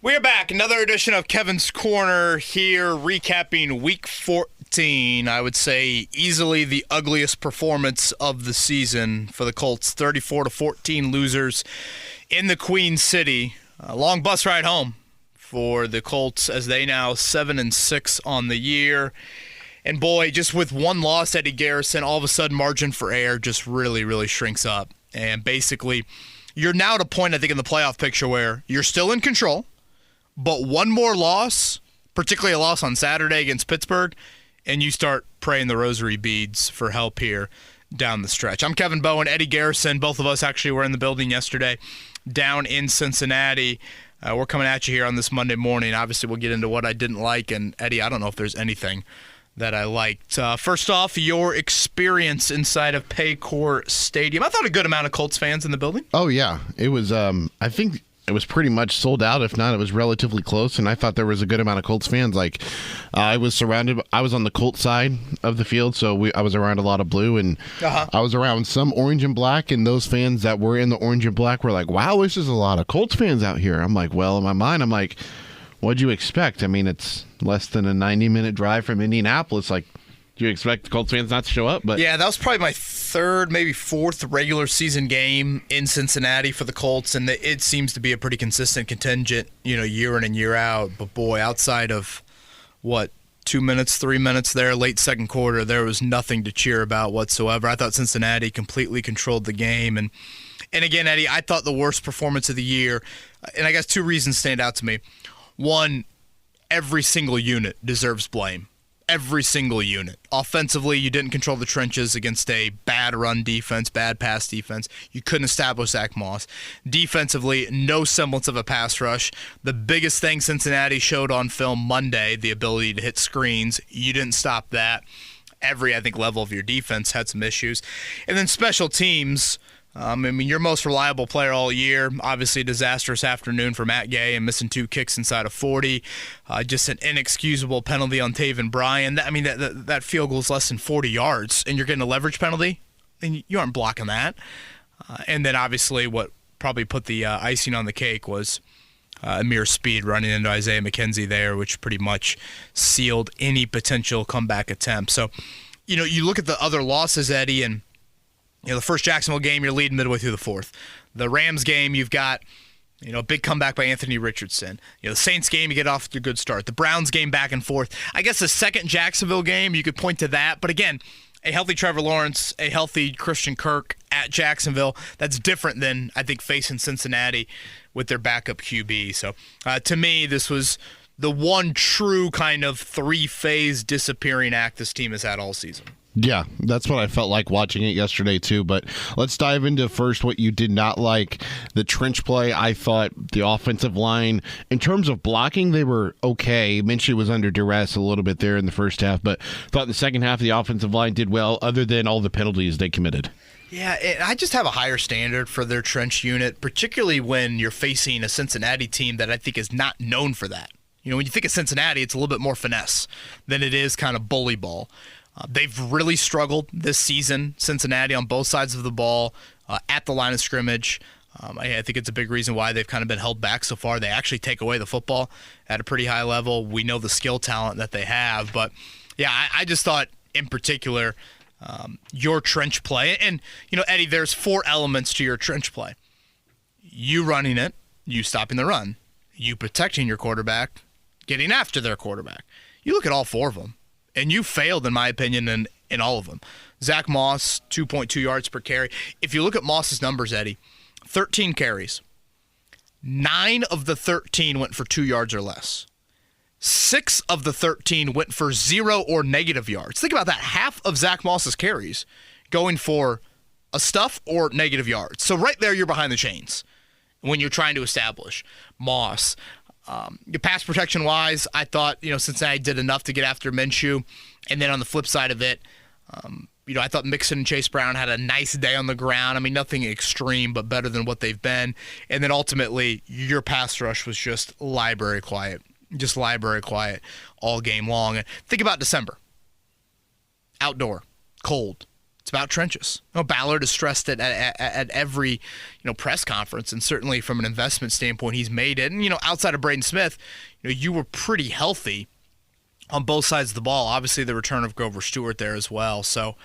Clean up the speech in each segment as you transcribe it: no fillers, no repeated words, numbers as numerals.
We're back. Another edition of Kevin's Corner here, recapping Week 14. I would say easily the ugliest performance of the season for the Colts. 34-14 losers in the Queen City. A long bus ride home for the Colts as they now 7-6 on the year. And boy, just with one loss, Eddie Garrison, all of a sudden margin for error just really shrinks up. And basically, you're now at a point, I think, in the playoff picture where you're still in control. But one more loss, particularly a loss on Saturday against Pittsburgh, and you start praying the rosary beads for help here down the stretch. I'm Kevin Bowen, Eddie Garrison. Both of us actually were in the building yesterday down in Cincinnati. We're coming at you here on this Monday morning. Obviously, we'll get into what I didn't like. And, Eddie, I don't know if there's anything that I liked. First off, your experience inside of Paycor Stadium. I thought a good amount of Colts fans in the building. Oh, yeah. It was, I think it was pretty much sold out. If not, it was relatively close, and I thought there was a good amount of Colts fans. I was on the Colts side of the field, so I was around a lot of blue, and I was around some orange and black, and those fans that were in the orange and black were like, wow, this is a lot of Colts fans out here. I'm like, well, in my mind, I'm like, what'd you expect? I mean, it's less than a 90-minute drive from Indianapolis. Like, do you expect the Colts fans not to show up? But yeah, that was probably my third, maybe fourth regular season game in Cincinnati for the Colts, and it seems to be a pretty consistent contingent, year in and year out. But boy, outside of 2 minutes, 3 minutes there, late second quarter, there was nothing to cheer about whatsoever. I thought Cincinnati completely controlled the game, and again, Eddie, I thought the worst performance of the year, and I guess two reasons stand out to me. One, every single unit deserves blame. Every single unit. Offensively, you didn't control the trenches against a bad run defense, bad pass defense. You couldn't establish Zach Moss. Defensively, no semblance of a pass rush. The biggest thing Cincinnati showed on film Monday, the ability to hit screens, you didn't stop that. Every, I think, level of your defense had some issues. And then special teams, your most reliable player all year, obviously a disastrous afternoon for Matt Gay and missing 2 kicks inside of 40. Just an inexcusable penalty on Taven Bryan. That field goal is less than 40 yards, and you're getting a leverage penalty, and you aren't blocking that. And then obviously what probably put the icing on the cake was Amir Speed running into Isaiah McKenzie there, which pretty much sealed any potential comeback attempt. So, you look at the other losses, Eddie, and the first Jacksonville game, you're leading midway through the fourth. The Rams game, you've got, a big comeback by Anthony Richardson. The Saints game, you get off to a good start. The Browns game, back and forth. I guess the second Jacksonville game, you could point to that. But again, a healthy Trevor Lawrence, a healthy Christian Kirk at Jacksonville, that's different than, I think, facing Cincinnati with their backup QB. So, to me, this was the one true kind of three-phase disappearing act this team has had all season. yeah, that's what I felt like watching it yesterday too. But let's dive into first what you did not like. The trench play, I thought the offensive line, in terms of blocking, they were okay. Minshew was under duress a little bit there in the first half, but thought in the second half the offensive line did well, other than all the penalties they committed. Yeah, I just have a higher standard for their trench unit, particularly when you're facing a Cincinnati team that I think is not known for that. When you think of Cincinnati, it's a little bit more finesse than it is kind of bully ball. They've really struggled this season, Cincinnati, on both sides of the ball, at the line of scrimmage. I think it's a big reason why they've kind of been held back so far. They actually take away the football at a pretty high level. We know the skill talent that they have. But, yeah, I just thought in particular your trench play. And, Eddie, there's 4 elements to your trench play. You running it, you stopping the run, you protecting your quarterback, getting after their quarterback. You look at all 4 of them. And you failed, in my opinion, in all of them. Zach Moss, 2.2 yards per carry. If you look at Moss's numbers, Eddie, 13 carries. 9 of the 13 went for 2 yards or less. 6 of the 13 went for 0 or negative yards. Think about that. Half of Zach Moss's carries going for a stuff or negative yards. So right there, you're behind the chains when you're trying to establish Moss. Pass protection-wise, I thought, Cincinnati did enough to get after Minshew. And then on the flip side of it, I thought Mixon and Chase Brown had a nice day on the ground. Nothing extreme, but better than what they've been. And then ultimately, your pass rush was just library quiet. Just library quiet all game long. And think about December. Outdoor, cold, It's about trenches. Ballard has stressed it at every press conference, and certainly from an investment standpoint, he's made it. And outside of Braden Smith, you were pretty healthy on both sides of the ball. Obviously, the return of Grover Stewart there as well. So,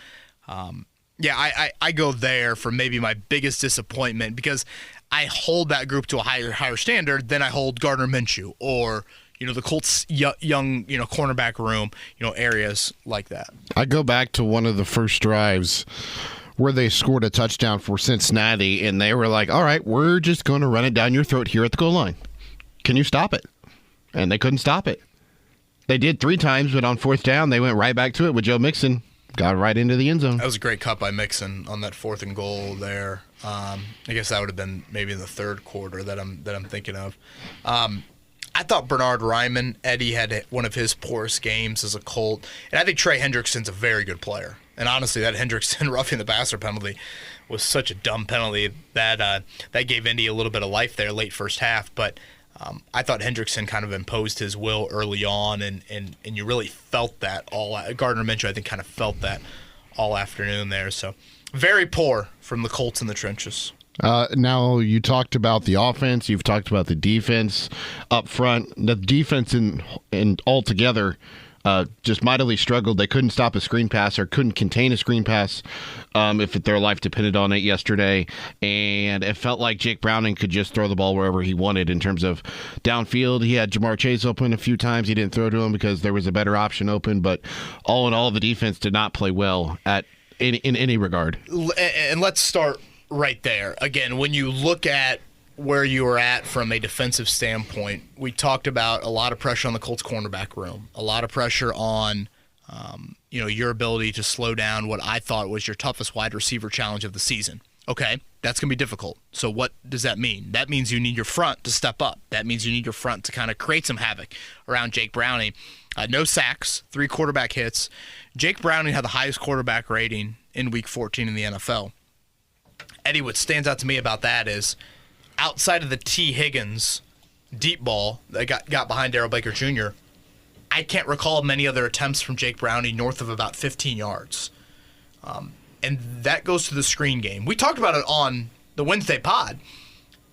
I go there for maybe my biggest disappointment because I hold that group to a higher standard than I hold Gardner Minshew or the Colts young cornerback room, areas like that. I go back to one of the first drives where they scored a touchdown for Cincinnati, and they were like, all right, we're just going to run it down your throat here at the goal line. Can you stop it? And they couldn't stop it. They did 3 times, but on 4th down, they went right back to it with Joe Mixon. Got right into the end zone. That was a great cut by Mixon on that 4th and goal there. I guess that would have been maybe in the 3rd quarter that I'm thinking of. I thought Bernard Ryman, Eddie, had one of his poorest games as a Colt. And I think Trey Hendrickson's a very good player. And honestly, that Hendrickson roughing the passer penalty was such a dumb penalty that gave Indy a little bit of life there late first half. But I thought Hendrickson kind of imposed his will early on, and you really felt that Gardner Minshew, I think, kind of felt that all afternoon there. So very poor from the Colts in the trenches. Now, you talked about the offense. You've talked about the defense up front. The defense in altogether just mightily struggled. They couldn't stop a screen pass or couldn't contain a screen pass if their life depended on it yesterday. And it felt like Jake Browning could just throw the ball wherever he wanted in terms of downfield. He had Jamar Chase open a few times. He didn't throw to him because there was a better option open. But all in all, the defense did not play well in any regard. And let's start right there. Again, when you look at where you were at from a defensive standpoint, we talked about a lot of pressure on the Colts cornerback room, a lot of pressure on your ability to slow down what I thought was your toughest wide receiver challenge of the season. Okay, that's going to be difficult. So what does that mean? That means you need your front to step up. That means you need your front to kind of create some havoc around Jake Browning. No sacks, 3 quarterback hits. Jake Browning had the highest quarterback rating in Week 14 in the NFL. Eddie, what stands out to me about that is outside of the T. Higgins deep ball that got behind Darrell Baker Jr., I can't recall many other attempts from Jake Browning north of about 15 yards. And that goes to the screen game. We talked about it on the Wednesday pod.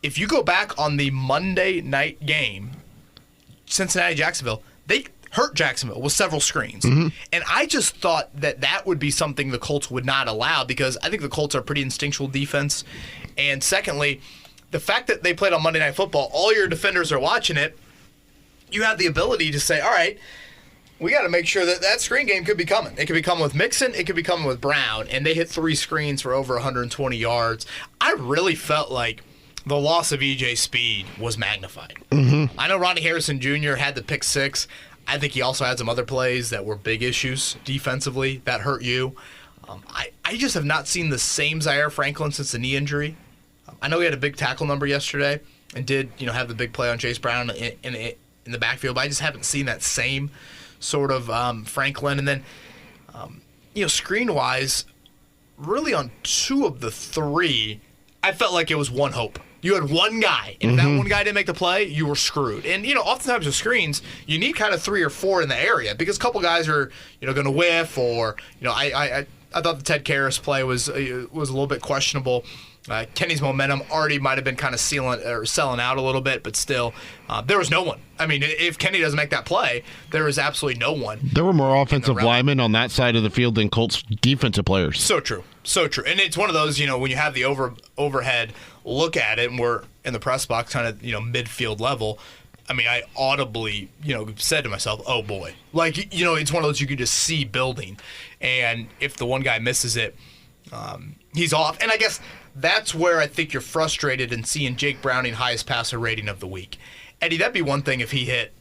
If you go back on the Monday night game, Cincinnati-Jacksonville, they hurt Jacksonville with several screens. Mm-hmm. And I just thought that would be something the Colts would not allow because I think the Colts are a pretty instinctual defense. And secondly, the fact that they played on Monday Night Football, all your defenders are watching it, you have the ability to say, all right, we got to make sure that screen game could be coming. It could be coming with Mixon. It could be coming with Brown. And they hit 3 screens for over 120 yards. I really felt like the loss of E.J. Speed was magnified. Mm-hmm. I know Ronnie Harrison Jr. had the pick 6. I think he also had some other plays that were big issues defensively that hurt you. I just have not seen the same Zaire Franklin since the knee injury. I know he had a big tackle number yesterday and did have the big play on Chase Brown in the backfield, but I just haven't seen that same sort of Franklin. And then, screen-wise, really on 2 of the 3, I felt like it was one hope. You had one guy, and if that one guy didn't make the play, you were screwed. And, oftentimes with screens, you need kind of 3 or 4 in the area because a couple guys are, going to whiff or, I thought the Ted Karras play was a little bit questionable. Kenny's momentum already might have been kind of selling out a little bit, but still, there was no one. I mean, if Kenny doesn't make that play, there is absolutely no one. There were more offensive linemen on that side of the field than Colts defensive players. So true. And it's one of those, when you have the overhead look at it, and we're in the press box kind of, midfield level, I mean, I audibly, said to myself, oh boy. Like, it's one of those you could just see building. And if the one guy misses it, he's off. And I guess that's where I think you're frustrated in seeing Jake Browning highest passer rating of the week. Eddie, that'd be one thing if he hit,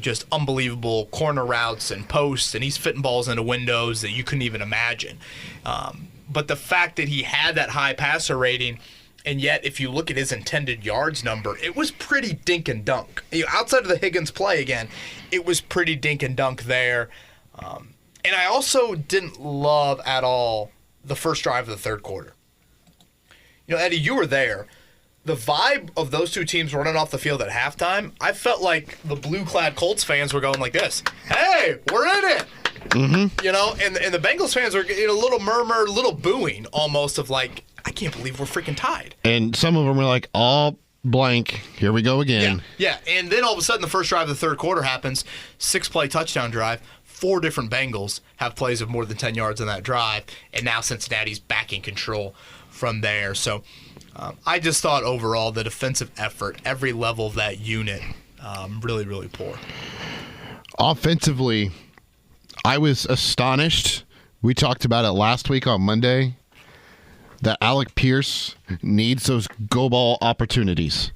just unbelievable corner routes and posts, and he's fitting balls into windows that you couldn't even imagine. But the fact that he had that high passer rating, and yet if you look at his intended yards number, it was pretty dink and dunk. Outside of the Higgins play again, it was pretty dink and dunk there. And I also didn't love at all the first drive of the 3rd quarter. Eddie, you were there. The vibe of those 2 teams running off the field at halftime, I felt like the blue-clad Colts fans were going like this. Hey, we're in it. You know, and the Bengals fans were a little murmur, a little booing almost of like, I can't believe we're freaking tied. And some of them were like, oh, blank, here we go again. Yeah, and then all of a sudden the first drive of the third quarter happens, 6-play touchdown drive. 4 different Bengals have plays of more than 10 yards on that drive, and now Cincinnati's back in control from there. So I just thought overall the defensive effort, every level of that unit, really, really poor. Offensively, I was astonished. We talked about it last week on Monday that Alec Pierce needs those go ball opportunities.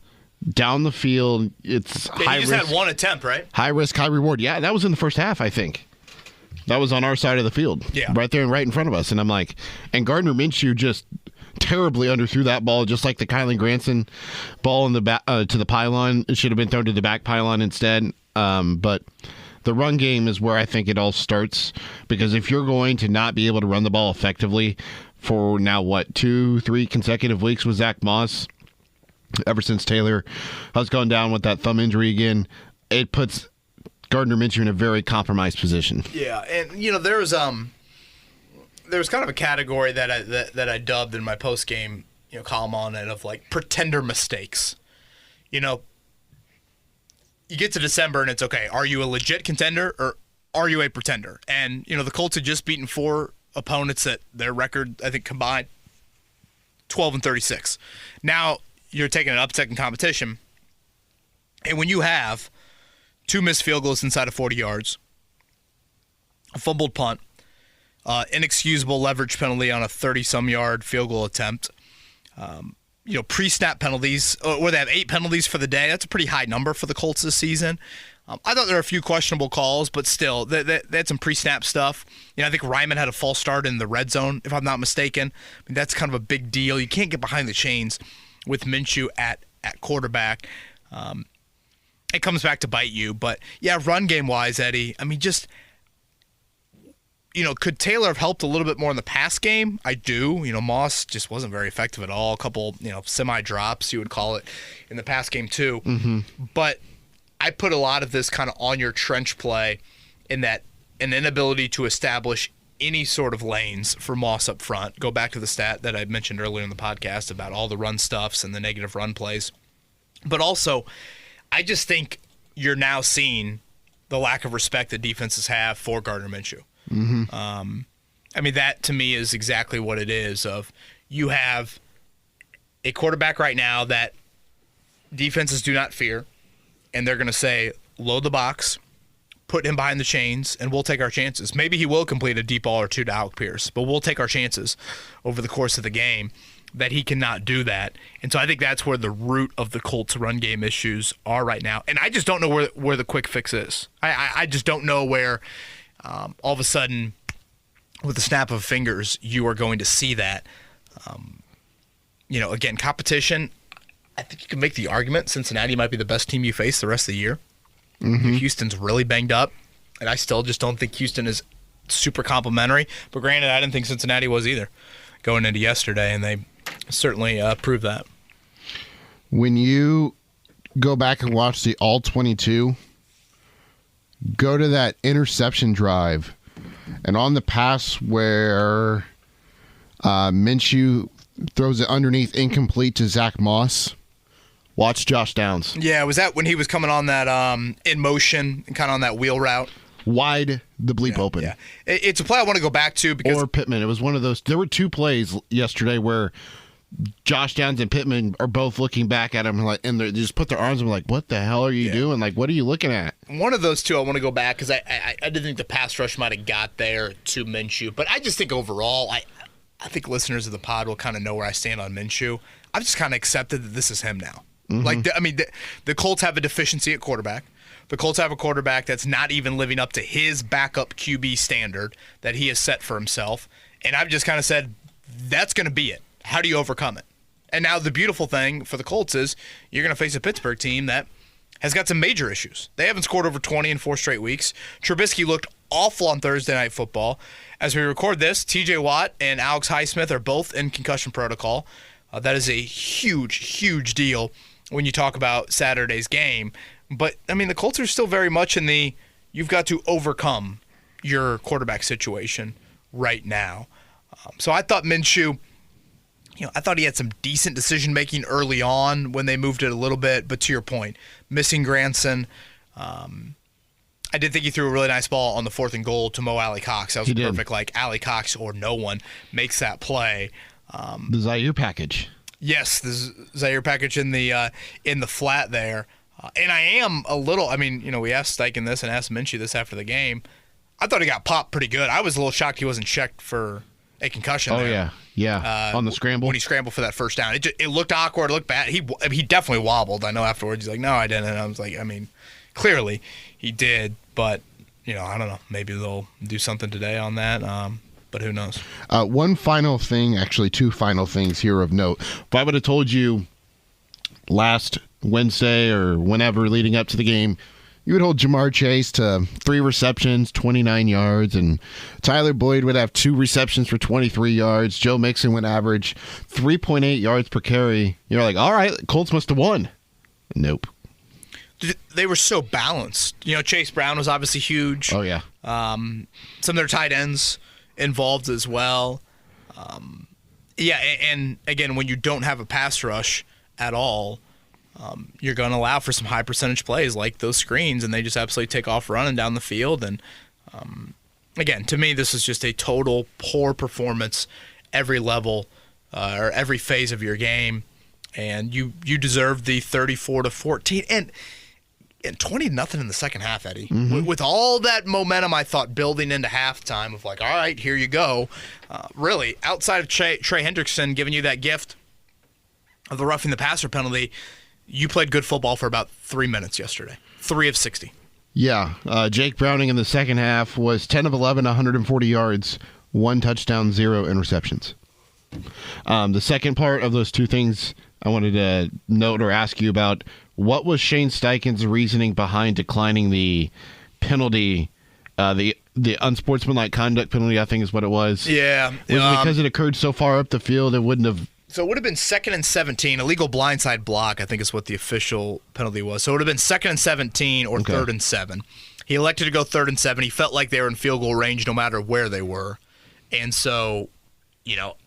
Down the field, it's high risk. He just had one attempt, right? High risk, high reward. Yeah, that was in the first half, I think. That was on our side of the field. Yeah. Right there and right in front of us. And I'm like, and Gardner Minshew just terribly underthrew that ball, just like the Kylan Granson ball in the back to the pylon. It should have been thrown to the back pylon instead. But the run game is where I think it all starts, because if you're going to not be able to run the ball effectively for now, 2-3 consecutive weeks with Zach Moss, ever since Taylor has gone down with that thumb injury again, it puts Gardner Minshew in a very compromised position. Yeah, and there was kind of a category that I dubbed in my post game column on it of like pretender mistakes. You get to December and it's okay. Are you a legit contender or are you a pretender? And the Colts had just beaten 4 opponents that their record, I think, combined 12-36. Now you're taking an uptick in competition, and when you have 2 missed field goals inside of 40 yards, a fumbled punt, inexcusable leverage penalty on a 30-some-yard field goal attempt, pre-snap penalties, where they have 8 penalties for the day. That's a pretty high number for the Colts this season. I thought there were a few questionable calls, but still, they had some pre-snap stuff. I think Ryman had a false start in the red zone, if I'm not mistaken. I mean, that's kind of a big deal. You can't get behind the chains with Minshew at quarterback. It comes back to bite you. But, yeah, run game-wise, Eddie, I mean, just, could Taylor have helped a little bit more in the pass game? I do. Moss just wasn't very effective at all. A couple, semi-drops, you would call it, in the pass game too. Mm-hmm. But I put a lot of this kind of on your trench play in that an inability to establish any sort of lanes for Moss up front. Go back to the stat that I mentioned earlier in the podcast about all the run stuffs and the negative run plays. But also, I just think you're now seeing the lack of respect that defenses have for Gardner Minshew. Mm-hmm. I mean, that to me is exactly what it is. Of you have a quarterback right now that defenses do not fear, and they're going to say, load the box, put him behind the chains, and we'll take our chances. Maybe he will complete a deep ball or 2 to Alec Pierce, but we'll take our chances over the course of the game that he cannot do that. And so I think that's where the root of the Colts run game issues are right now. And I just don't know where the quick fix is. I just don't know where all of a sudden, with the snap of fingers, you are going to see that. Again, competition, I think you can make the argument Cincinnati might be the best team you face the rest of the year. Mm-hmm. Houston's really banged up, and I still just don't think Houston is super complimentary. But granted, I didn't think Cincinnati was either going into yesterday, and they certainly proved that. When you go back and watch the All-22, go to that interception drive, and on the pass where Minshew throws it underneath incomplete to Zach Moss, watch Josh Downs. Yeah, was that when he was coming on that in motion and kind of on that wheel route? Wide the bleep open. Yeah. It's a play I want to go back to because... Or Pittman. It was one of those. There were 2 plays yesterday where Josh Downs and Pittman are both looking back at him and they just put their arms and like, what the hell are you doing? Like, what are you looking at? One of those 2 I want to go back because I didn't think the pass rush might have got there to Minshew. But I just think overall, I think listeners of the pod will kind of know where I stand on Minshew. I've just kind of accepted that this is him now. Mm-hmm. The Colts have a deficiency at quarterback. The Colts have a quarterback that's not even living up to his backup QB standard that he has set for himself. And I've just kind of said, that's going to be it. How do you overcome it? And now the beautiful thing for the Colts is you're going to face a Pittsburgh team that has got some major issues. They haven't scored over 20 in 4 straight weeks. Trubisky looked awful on Thursday Night Football. As we record this, TJ Watt and Alex Highsmith are both in concussion protocol. That is a huge, huge deal when you talk about Saturday's game. But, the Colts are still very much in the you've got to overcome your quarterback situation right now. So I thought Minshew, I thought he had some decent decision making early on when they moved it a little bit. But to your point, missing Granson, I did think he threw a really nice ball on the 4th and goal to Mo Alley Cox. That was perfect. Like Alley Cox or no one makes that play. The Zaire package. Yes, the Zaire package in the flat there. And I am a little. I mean, we asked Steichen this and asked Minshew this after the game. I thought he got popped pretty good. I was a little shocked he wasn't checked for a concussion. Oh there. yeah. On the scramble when he scrambled for that first down, it looked awkward. It looked bad. He definitely wobbled. I know afterwards he's like, no, I didn't. And I was like, I mean, clearly he did, but I don't know. Maybe they'll do something today on that. But who knows? One final thing, actually 2 final things here of note. If I would have told you last Wednesday or whenever leading up to the game, you would hold Jamar Chase to 3 receptions, 29 yards, and Tyler Boyd would have 2 receptions for 23 yards. Joe Mixon would average 3.8 yards per carry. You're like, all right, Colts must have won. Nope. They were so balanced. Chase Brown was obviously huge. Oh, yeah. Some of their tight ends involved as well. And again, when you don't have a pass rush at all, you're going to allow for some high percentage plays like those screens, and they just absolutely take off running down the field. And again, to me, this is just a total poor performance every level or every phase of your game, and you deserve the 34-14 and 20-0 in the second half, Eddie. Mm-hmm. With all that momentum, I thought building into halftime of like, all right, here you go. Really, outside of Trey Hendrickson giving you that gift of the roughing the passer penalty, you played good football for about 3 minutes yesterday. 3 of 60. Yeah. Jake Browning in the second half was 10 of 11, 140 yards, 1 touchdown, 0 interceptions. The second part of those 2 things I wanted to note or ask you about, what was Shane Steichen's reasoning behind declining the penalty, the unsportsmanlike conduct penalty, I think is what it was? Yeah. Was it because it occurred so far up the field it wouldn't have... So it would have been 2nd and 17. Illegal blindside block, I think is what the official penalty was. So it would have been 2nd and 17 or 3rd and 7. He elected to go 3rd and 7. He felt like they were in field goal range no matter where they were. And so,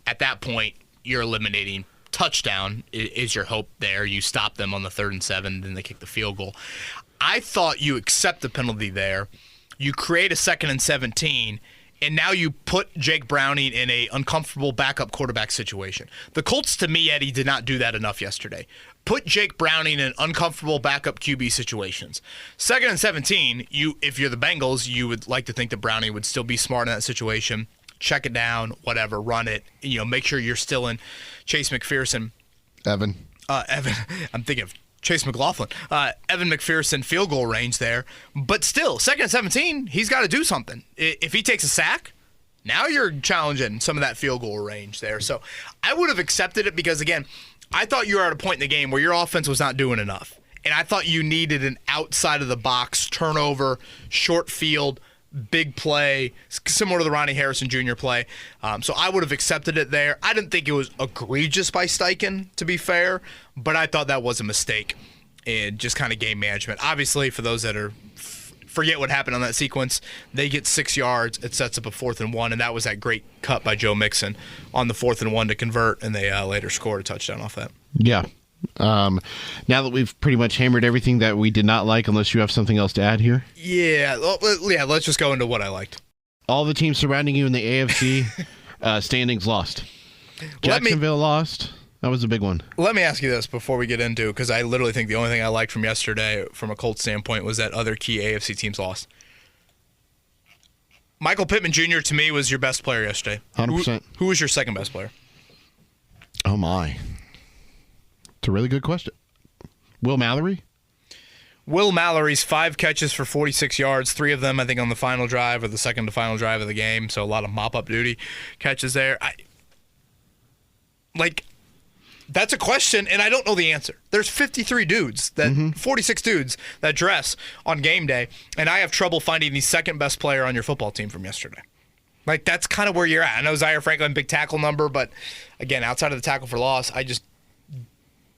at that point, you're eliminating touchdown is your hope there. You stop them on the 3rd and 7, then they kick the field goal. I thought you accept the penalty there. You create a 2nd and 17, and now you put Jake Browning in a uncomfortable backup quarterback situation. The Colts, to me, Eddie, did not do that enough yesterday. Put Jake Browning in uncomfortable backup QB situations. 2nd and 17, if you're the Bengals, you would like to think that Browning would still be smart in that situation. Check it down, whatever, run it. Make sure you're still in Chase McPherson. Evan, I'm thinking of Chase McLaughlin. Evan McPherson field goal range there. But still, 2nd and 17, he's got to do something. If he takes a sack, now you're challenging some of that field goal range there. So I would have accepted it because, again, I thought you were at a point in the game where your offense was not doing enough. And I thought you needed an outside-of-the-box turnover, short field, big play, similar to the Ronnie Harrison Jr. play. So I would have accepted it there. I didn't think it was egregious by Steichen, to be fair, but I thought that was a mistake in just kind of game management. Obviously, for those that forget what happened on that sequence, they get 6 yards. It sets up a 4th and 1, and that was that great cut by Joe Mixon on the 4th and 1 to convert, and they later scored a touchdown off that. Yeah. Now that we've pretty much hammered everything that we did not like, unless you have something else to add here. Yeah, let's just go into what I liked. All the teams surrounding you in the AFC standings lost. Jacksonville lost. That was a big one. Let me ask you this before we get into, because I literally think the only thing I liked from yesterday from a Colts standpoint was that other key AFC teams lost. Michael Pittman Jr. to me was your best player yesterday. 100%. Who was your second best player? Oh, my. It's a really good question. Will Mallory? Will Mallory's 5 catches for 46 yards, 3 of them, I think, on the final drive or the second to final drive of the game. So a lot of mop-up duty catches there. That's a question, and I don't know the answer. There's 53 dudes, 46 dudes that dress on game day, and I have trouble finding the second best player on your football team from yesterday. That's kind of where you're at. I know Zaire Franklin, big tackle number, but again, outside of the tackle for loss, I just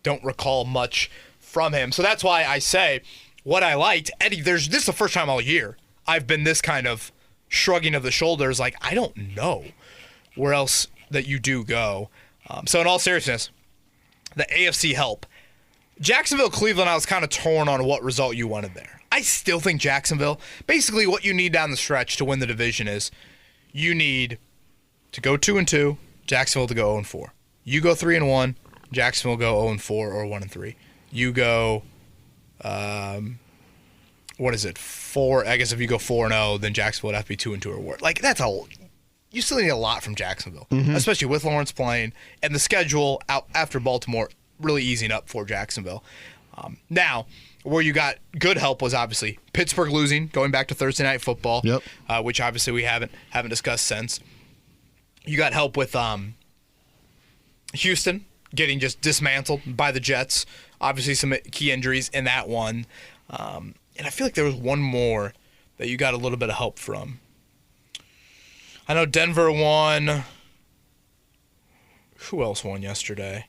don't recall much from him. So that's why I say what I liked. Eddie, this is the first time all year I've been this kind of shrugging of the shoulders, like, I don't know where else that you do go. So in all seriousness, the AFC help. Jacksonville, Cleveland, I was kind of torn on what result you wanted there. I still think Jacksonville, basically what you need down the stretch to win the division is you need to go 2-2, Jacksonville to go 0-4. You go 3-1, Jacksonville go 0-4 or 1-3. You go, 4? I guess if you go 4-0, then Jacksonville would have to be 2-2 or worse. Like, you still need a lot from Jacksonville, especially with Lawrence playing and the schedule out after Baltimore really easing up for Jacksonville. Now, where you got good help was obviously Pittsburgh losing, going back to Thursday Night Football, which obviously we haven't discussed since. You got help with Houston getting just dismantled by the Jets. Obviously some key injuries in that one. And I feel like there was one more that you got a little bit of help from. I know Denver won. Who else won yesterday?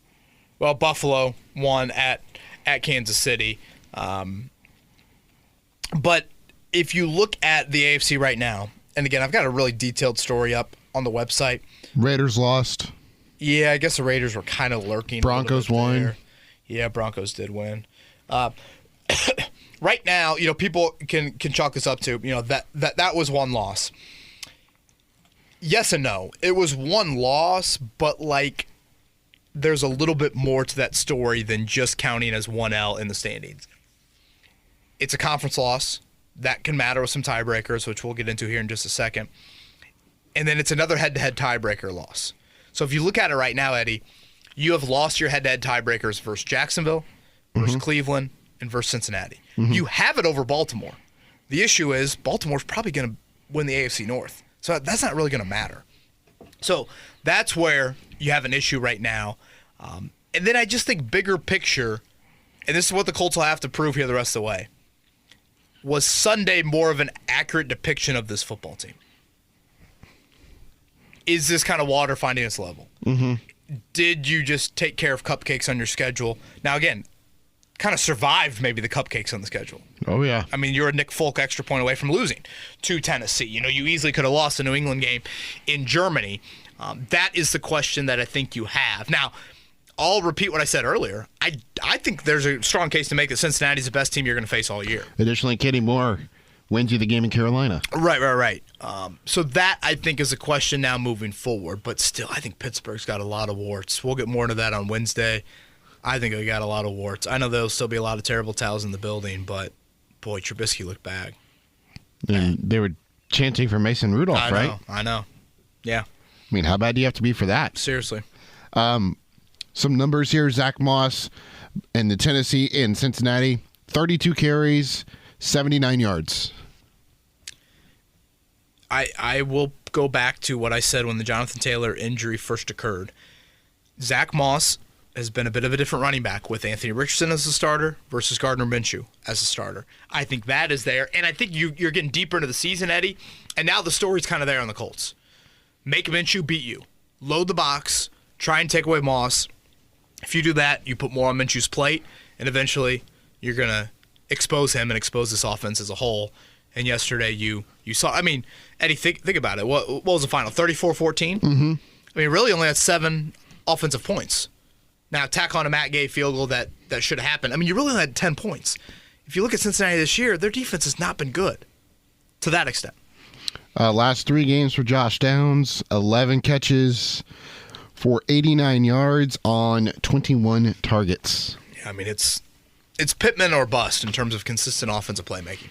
Well, Buffalo won at Kansas City. But if you look at the AFC right now, and again, I've got a really detailed story up on the website. Raiders lost. Yeah, I guess the Raiders were kind of lurking. Broncos won. There. Yeah, Broncos did win. Right now, people can chalk this up to, that was one loss. Yes and no. It was one loss, but there's a little bit more to that story than just counting as 1L in the standings. It's a conference loss. That can matter with some tiebreakers, which we'll get into here in just a second. And then it's another head-to-head tiebreaker loss. So if you look at it right now, Eddie, you have lost your head-to-head tiebreakers versus Jacksonville, versus Cleveland, and versus Cincinnati. You have it over Baltimore. The issue is Baltimore's probably going to win the AFC North. So that's not really going to matter. So that's where you have an issue right now. And then I just think bigger picture, and this is what the Colts will have to prove here the rest of the way, was Sunday more of an accurate depiction of this football team? Is this kind of water finding its level? Did you just take care of cupcakes on your schedule? Now, again, kind of survived maybe the cupcakes on the schedule. Oh, yeah. I mean, you're a Nick Folk extra point away from losing to Tennessee. You easily could have lost the New England game in Germany. That is the question that I think you have. Now, I'll repeat what I said earlier. I think there's a strong case to make that Cincinnati's the best team you're going to face all year. Additionally, Kenny Moore wins you the game in Carolina. Right. So that, I think, is a question now moving forward. But still, I think Pittsburgh's got a lot of warts. We'll get more into that on Wednesday. I think they got a lot of warts. I know there'll still be a lot of terrible towels in the building, but, boy, Trubisky looked bad. And they were chanting for Mason Rudolph, right? I know. Yeah. I mean, how bad do you have to be for that? Seriously. Some numbers here. Zach Moss and the Tennessee and Cincinnati, 32 carries, 79 yards. I will go back to what I said when the Jonathan Taylor injury first occurred. Zach Moss has been a bit of a different running back with Anthony Richardson as the starter versus Gardner Minshew as a starter. I think that is there, and I think you're getting deeper into the season, Eddie, and now the story's kind of there on the Colts. Make Minshew beat you. Load the box. Try and take away Moss. If you do that, you put more on Minshew's plate, and eventually you're going to expose him and expose this offense as a whole. And yesterday you saw, I mean, Eddie, think about it. What was the final, 34-14? I mean, really only had 7 offensive points. Now, tack on a Matt Gay field goal that should have happened. I mean, you really only had 10 points. If you look at Cincinnati this year, their defense has not been good to that extent. Last 3 games for Josh Downs, 11 catches for 89 yards on 21 targets. Yeah, I mean, it's Pittman or bust in terms of consistent offensive playmaking.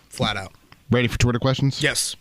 Flat out. Ready for Twitter questions? Yes.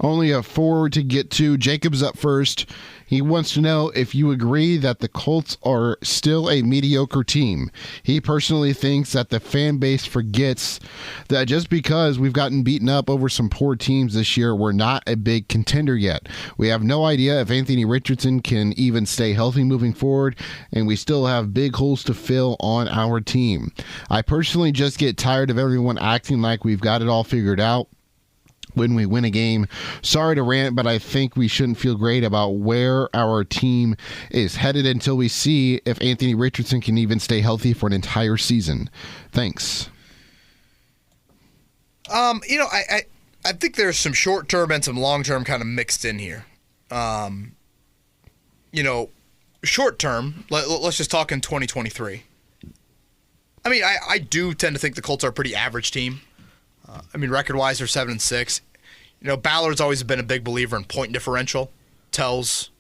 Only a 4 to get to. Jacob's up first. He wants to know if you agree that the Colts are still a mediocre team. He personally thinks that the fan base forgets that just because we've gotten beaten up over some poor teams this year, we're not a big contender yet. We have no idea if Anthony Richardson can even stay healthy moving forward, and we still have big holes to fill on our team. I personally just get tired of everyone acting like we've got it all figured out when we win a game. Sorry to rant, but I think we shouldn't feel great about where our team is headed until we see if Anthony Richardson can even stay healthy for an entire season. Thanks. I I think there's some short-term and some long-term kind of mixed in here. Short-term, let's just talk in 2023. I mean, I do tend to think the Colts are a pretty average team. Record-wise, they're 7-6. Ballard's always been a big believer in point differential. Tells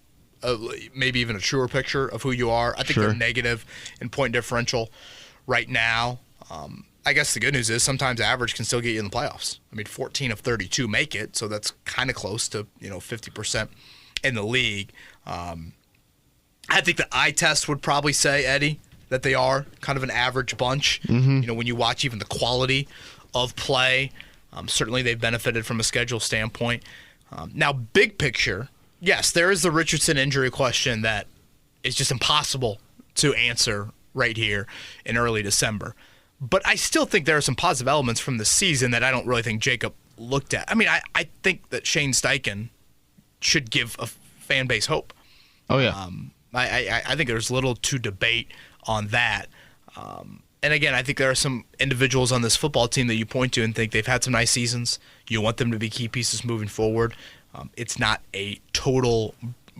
maybe even a truer picture of who you are. I think Sure. they're negative in point differential right now. I guess the good news is sometimes average can still get you in the playoffs. 14 of 32 make it, so that's kind of close to 50% in the league. I think the eye test would probably say, Eddie, that they are kind of an average bunch. Mm-hmm. When you watch even the quality of play, certainly they've benefited from a schedule standpoint. Now, big picture, yes, there is the Richardson injury question that is just impossible to answer right here in early December. But I still think there are some positive elements from the season that I don't really think Jacob looked at. I think that Shane Steichen should give a fan base hope. Oh, yeah. I think there's little to debate on that. And again, I think there are some individuals on this football team that you point to and think they've had some nice seasons. You want them to be key pieces moving forward. It's not a total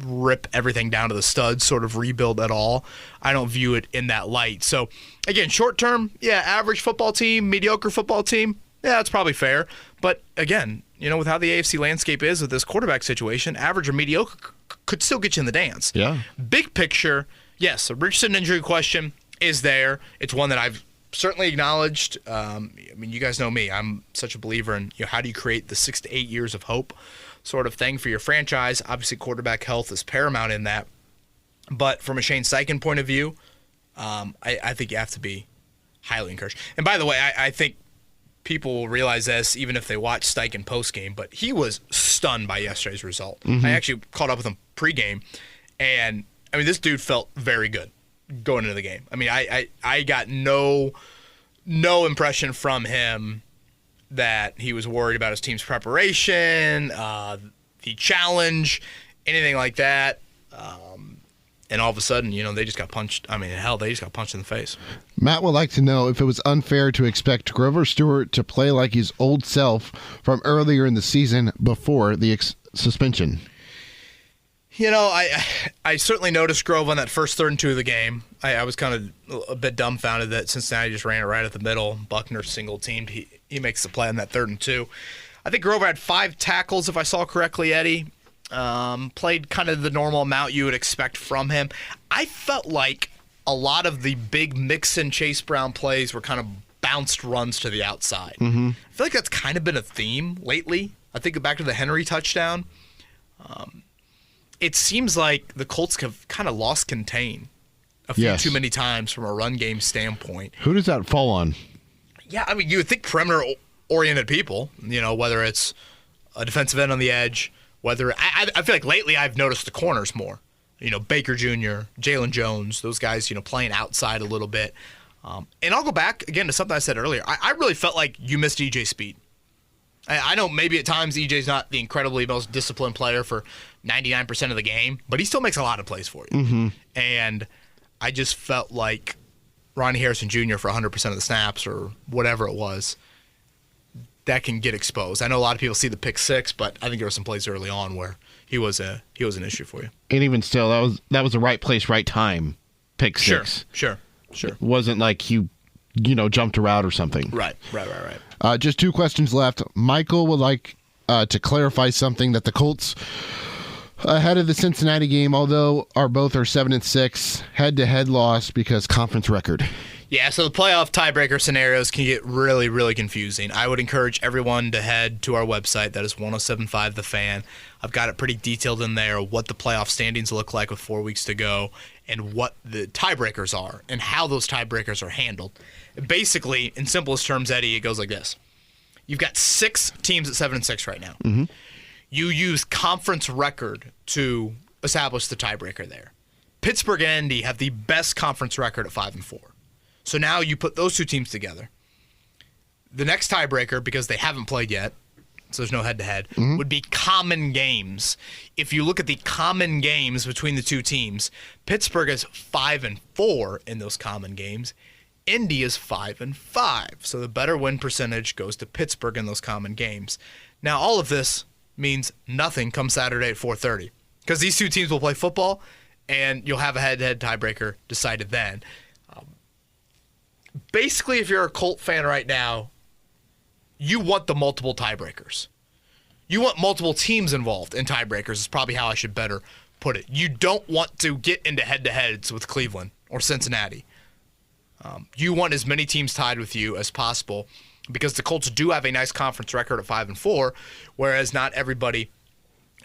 rip everything down to the studs sort of rebuild at all. I don't view it in that light. So, again, short term, yeah, average football team, mediocre football team, yeah, that's probably fair. But, again, with how the AFC landscape is with this quarterback situation, average or mediocre could still get you in the dance. Yeah. Big picture, yes, a Richardson injury question is there. It's one that I've certainly acknowledged. You guys know me. I'm such a believer in how do you create the 6 to 8 years of hope sort of thing for your franchise. Obviously, quarterback health is paramount in that. But from a Shane Steichen point of view, I think you have to be highly encouraged. And by the way, I think people will realize this even if they watch Steichen postgame, but he was stunned by yesterday's result. Mm-hmm. I actually caught up with him pregame, and this dude felt very good going into the game. I got no impression from him that he was worried about his team's preparation, the challenge, anything like that. And all of a sudden, they just got punched. They just got punched in the face. Matt would like to know if it was unfair to expect Grover Stewart to play like his old self from earlier in the season before the suspension. I certainly noticed Grove on that first 3rd and 2 of the game. I was kind of a bit dumbfounded that Cincinnati just ran it right at the middle. Buckner single-teamed. He makes the play on that 3rd and 2. I think Grover had 5 tackles, if I saw correctly, Eddie. Played kind of the normal amount you would expect from him. I felt like a lot of the big Mixon, Chase Brown plays were kind of bounced runs to the outside. Mm-hmm. I feel like that's kind of been a theme lately. I think back to the Henry touchdown. It seems like the Colts have kind of lost contain a few too many times from a run game standpoint. Who does that fall on? Yeah, you would think perimeter-oriented people, whether it's a defensive end on the edge, whether I feel like lately I've noticed the corners more. Baker Jr., Jalen Jones, those guys, playing outside a little bit. And I'll go back, again, to something I said earlier. I really felt like you missed EJ Speed. I know maybe at times EJ's not the incredibly most disciplined player for 99% of the game, but he still makes a lot of plays for you. Mm-hmm. And I just felt like Ronnie Harrison Jr. for 100% of the snaps or whatever it was, that can get exposed. I know a lot of people see the pick 6, but I think there were some plays early on where he was an issue for you. And even still, that was the right place, right time. Pick 6. Sure. It wasn't like he, jumped a route or something. Right. Just 2 questions left. Michael would like to clarify something that the Colts, ahead of the Cincinnati game, although both are 7-6, head-to-head loss because conference record. Yeah, so the playoff tiebreaker scenarios can get really, really confusing. I would encourage everyone to head to our website. That is 1075 The Fan. I've got it pretty detailed in there, what the playoff standings look like with 4 weeks to go, and what the tiebreakers are, and how those tiebreakers are handled. Basically, in simplest terms, Eddie, it goes like this. You've got 6 teams at 7-6 right now. Mm-hmm. You use conference record to establish the tiebreaker there. Pittsburgh and Indy have the best conference record at 5-4. So now you put those 2 teams together. The next tiebreaker, because they haven't played yet, so there's no head-to-head, would be common games. If you look at the common games between the 2 teams, Pittsburgh is 5-4 in those common games. Indy is 5-5, so the better win percentage goes to Pittsburgh in those common games. Now, all of this means nothing come Saturday at 4:30 because these two teams will play football, and you'll have a head-to-head tiebreaker decided then. Basically, if you're a Colt fan right now, you want the multiple tiebreakers. You want multiple teams involved in tiebreakers is probably how I should better put it. You don't want to get into head-to-heads with Cleveland or Cincinnati. You want as many teams tied with you as possible because the Colts do have a nice conference record at 5-4, whereas not everybody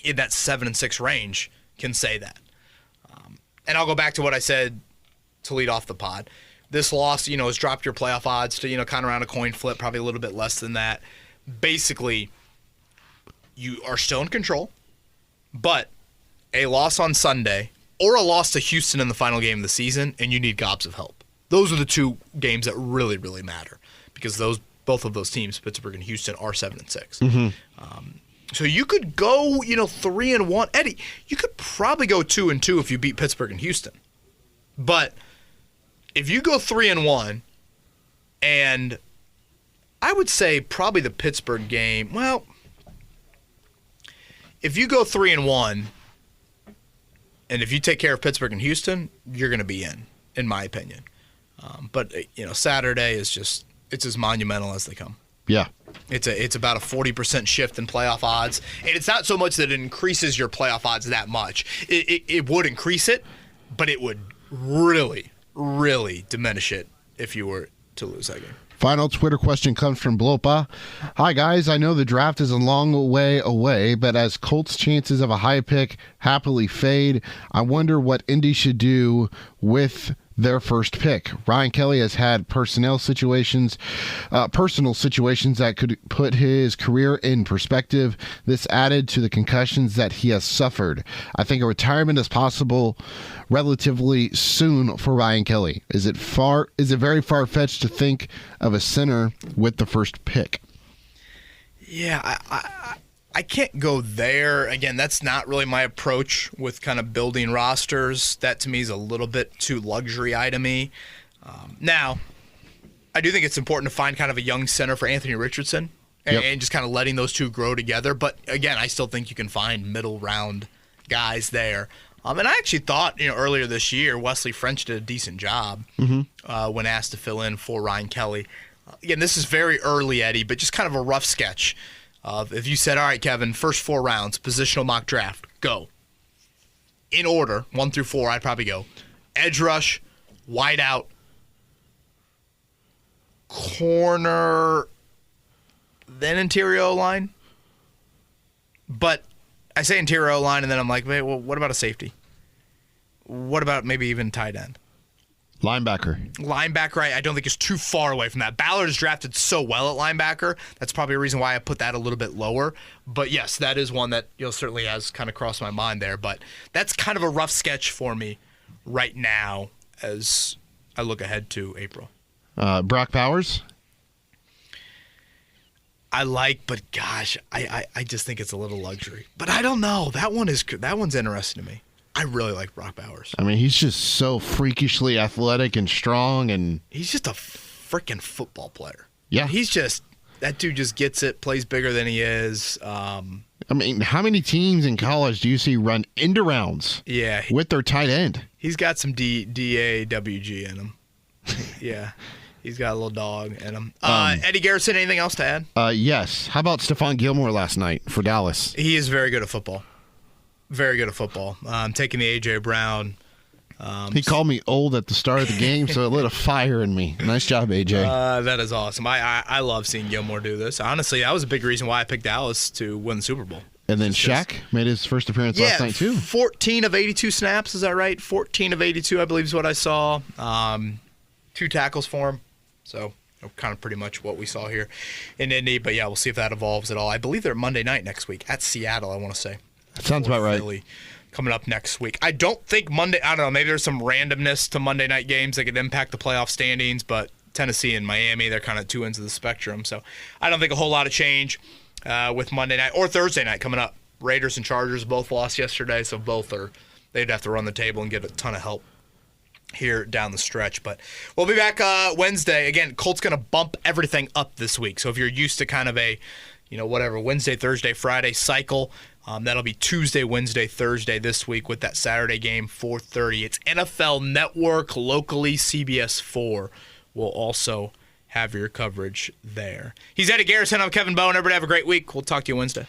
in that 7-6 range can say that. And I'll go back to what I said to lead off the pod. This loss, has dropped your playoff odds to, kind of around a coin flip, probably a little bit less than that. Basically, you are still in control, but a loss on Sunday or a loss to Houston in the final game of the season, and you need gobs of help. Those are the two games that really, really matter because both of those teams, Pittsburgh and Houston, are 7-6. Mm-hmm. So you could go, 3-1. Eddie, you could probably go 2-2 if you beat Pittsburgh and Houston. But if you go 3-1, and I would say probably the Pittsburgh game, well, if you go 3-1, and if you take care of Pittsburgh and Houston, you're going to be in my opinion. But Saturday is it's as monumental as they come. Yeah. It's about a 40% shift in playoff odds, and it's not so much that it increases your playoff odds that much. It would increase it, but it would really, really diminish it if you were to lose that game. Final Twitter question comes from Blopa. Hi, guys. I know the draft is a long way away, but as Colts' chances of a high pick happily fade, I wonder what Indy should do with their first pick. Ryan Kelly has had personal situations that could put his career in perspective. This added to the concussions that he has suffered. I think a retirement is possible relatively soon for Ryan Kelly. Is it very far-fetched to think of a center with the first pick? Yeah, I can't go there. Again, that's not really my approach with kind of building rosters. That to me is a little bit too luxury item-y. Now, I do think it's important to find kind of a young center for Anthony Richardson and just kind of letting those two grow together. But again, I still think you can find middle round guys there. And I actually thought, earlier this year, Wesley French did a decent job when asked to fill in for Ryan Kelly. Again, this is very early, Eddie, but just kind of a rough sketch of if you said, all right, Kevin, first 4 rounds, positional mock draft, go. In order, 1 through 4, I'd probably go edge rush, wide out, corner, then interior O-line. But I say interior O-line, and then I'm like, wait, well, what about a safety? What about maybe even tight end? Linebacker, I don't think is too far away from that. Ballard is drafted so well at linebacker. That's probably a reason why I put that a little bit lower. But yes, that is one that certainly has kind of crossed my mind there. But that's kind of a rough sketch for me right now as I look ahead to April. Brock Bowers? I like, but gosh, I just think it's a little luxury. But I don't know. That one's interesting to me. I really like Brock Bowers. I mean, he's just so freakishly athletic and strong, and he's just a freaking football player. Yeah, that dude just gets it, plays bigger than he is. I mean, how many teams in college do you see run into rounds? Yeah, with their tight end. He's got some DAWG in him. Yeah. He's got a little dog in him. Eddie Garrison, anything else to add? Yes. How about Stephon Gilmore last night for Dallas? He is very good at football. Very good at football. Taking the A.J. Brown. He called me old at the start of the game, so it lit a fire in me. Nice job, A.J. That is awesome. I love seeing Gilmore do this. Honestly, that was a big reason why I picked Dallas to win the Super Bowl. And then Shaq made his first appearance last night, too. 14 of 82 snaps, is that right? 14 of 82, I believe, is what I saw. 2 tackles for him. So kind of pretty much what we saw here in Indy. But, yeah, we'll see if that evolves at all. I believe they're Monday night next week at Seattle, I want to say. Sounds about right. Philly coming up next week. I don't think Monday – I don't know. Maybe there's some randomness to Monday night games that could impact the playoff standings. But Tennessee and Miami, they're kind of 2 ends of the spectrum. So I don't think a whole lot of change with Monday night or Thursday night coming up. Raiders and Chargers both lost yesterday, so both they'd have to run the table and get a ton of help here down the stretch. But we'll be back Wednesday. Again, Colts going to bump everything up this week. So if you're used to kind of a, Wednesday, Thursday, Friday cycle, that'll be Tuesday, Wednesday, Thursday this week with that Saturday game, 4:30. It's NFL Network. Locally, CBS 4 will also have your coverage there. He's Eddie Garrison. I'm Kevin Bowen. Everybody have a great week. We'll talk to you Wednesday.